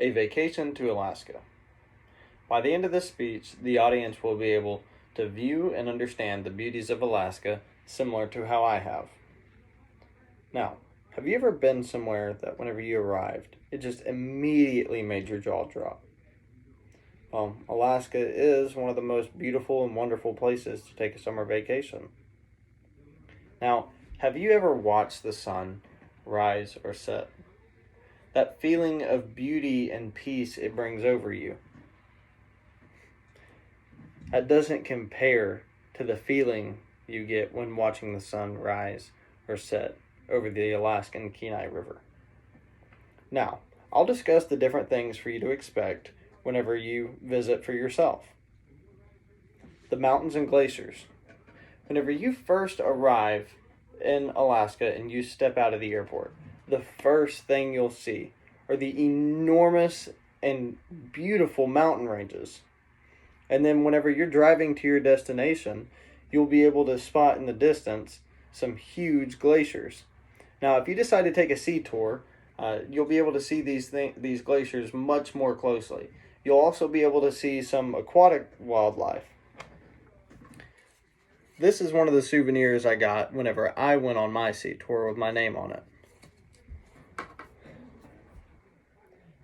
A Vacation to Alaska. By the end of this speech, the audience will be able to view and understand the beauties of Alaska similar to how I have. Now, have you ever been somewhere that whenever you arrived, it just immediately made your jaw drop? Well, Alaska is one of the most beautiful and wonderful places to take a summer vacation. Now, have you ever watched the sun rise or set? That feeling of beauty and peace it brings over you. That doesn't compare to the feeling you get when watching the sun rise or set over the Alaskan Kenai River. Now, I'll discuss the different things for you to expect whenever you visit for yourself. The mountains and glaciers. Whenever you first arrive in Alaska and you step out of the airport, the first thing you'll see are the enormous and beautiful mountain ranges. And then whenever you're driving to your destination, you'll be able to spot in the distance some huge glaciers. Now, if you decide to take a sea tour, you'll be able to see these glaciers much more closely. You'll also be able to see some aquatic wildlife. This is one of the souvenirs I got whenever I went on my sea tour with my name on it.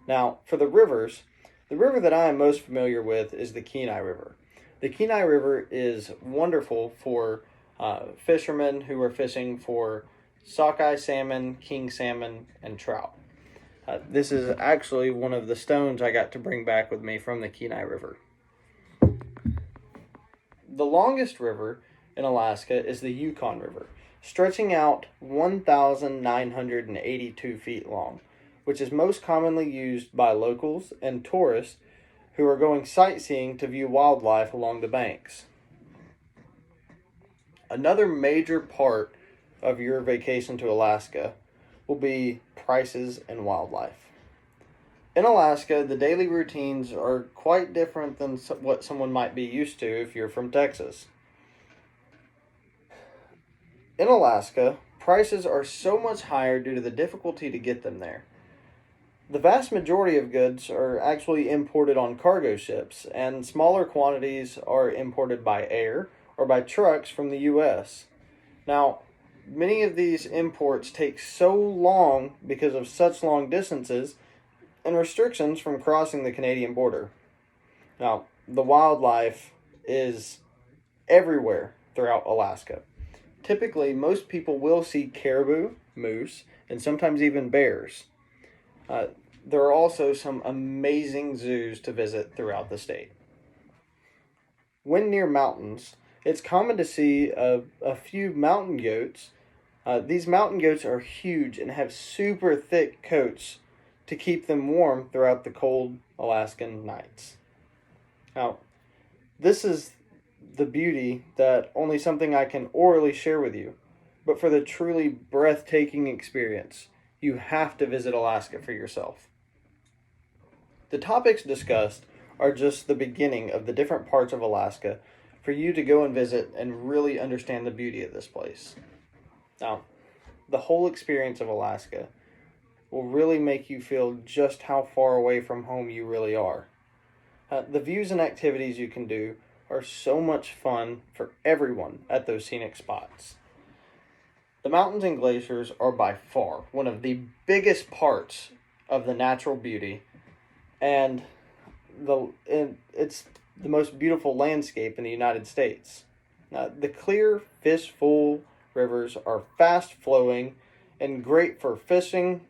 Now, for the rivers, the river that I am most familiar with is the Kenai River. The Kenai River is wonderful for fishermen who are fishing for sockeye salmon, king salmon, and trout. This is actually one of the stones I got to bring back with me from the Kenai River. The longest river in Alaska is the Yukon River, stretching out 1,982 feet long, which is most commonly used by locals and tourists who are going sightseeing to view wildlife along the banks. Another major part of your vacation to Alaska will be prices and wildlife. In Alaska, the daily routines are quite different than what someone might be used to if you're from Texas. In Alaska, prices are so much higher due to the difficulty to get them there. The vast majority of goods are actually imported on cargo ships, and smaller quantities are imported by air or by trucks from the U.S. Now, many of these imports take so long because of such long distances and restrictions from crossing the Canadian border. Now, the wildlife is everywhere throughout Alaska. Typically, most people will see caribou, moose, and sometimes even bears. There are also some amazing zoos to visit throughout the state. When near mountains, it's common to see a few mountain goats. These mountain goats are huge and have super thick coats to keep them warm throughout the cold Alaskan nights. Now, this is the beauty that only something I can orally share with you, but for the truly breathtaking experience, you have to visit Alaska for yourself. The topics discussed are just the beginning of the different parts of Alaska for you to go and visit and really understand the beauty of this place. Now, the whole experience of Alaska will really make you feel just how far away from home you really are. The views and activities you can do are so much fun for everyone at those scenic spots. The mountains and glaciers are by far one of the biggest parts of the natural beauty, and it's the most beautiful landscape in the United States. The clear, fish-full rivers are fast-flowing and great for fishing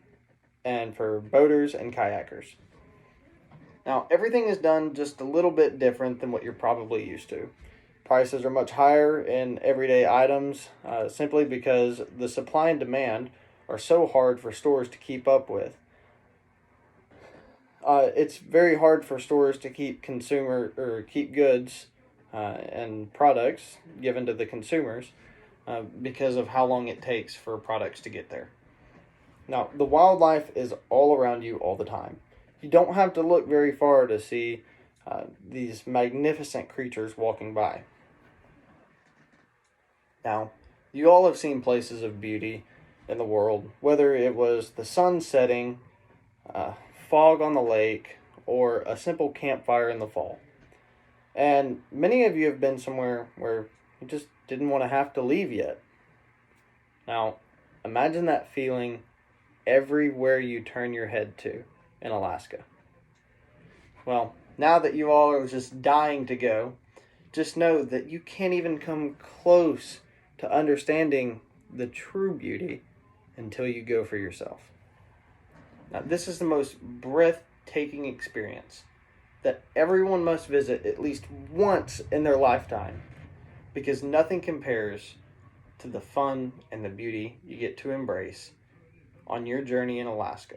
and for boaters and kayakers. Now, everything is done just a little bit different than what you're probably used to. Prices are much higher in everyday items simply because the supply and demand are so hard for stores to keep up with. It's very hard for stores to keep keep goods and products given to the consumers because of how long it takes for products to get there. Now, the wildlife is all around you all the time. You don't have to look very far to see these magnificent creatures walking by. Now, you all have seen places of beauty in the world, whether it was the sun setting, fog on the lake or a simple campfire in the fall. And many of you have been somewhere where you just didn't want to have to leave yet. Now, imagine that feeling everywhere you turn your head to in Alaska. Well, now that you all are just dying to go, just know that you can't even come close to understanding the true beauty until you go for yourself. Now, this is the most breathtaking experience that everyone must visit at least once in their lifetime, because nothing compares to the fun and the beauty you get to embrace on your journey in Alaska.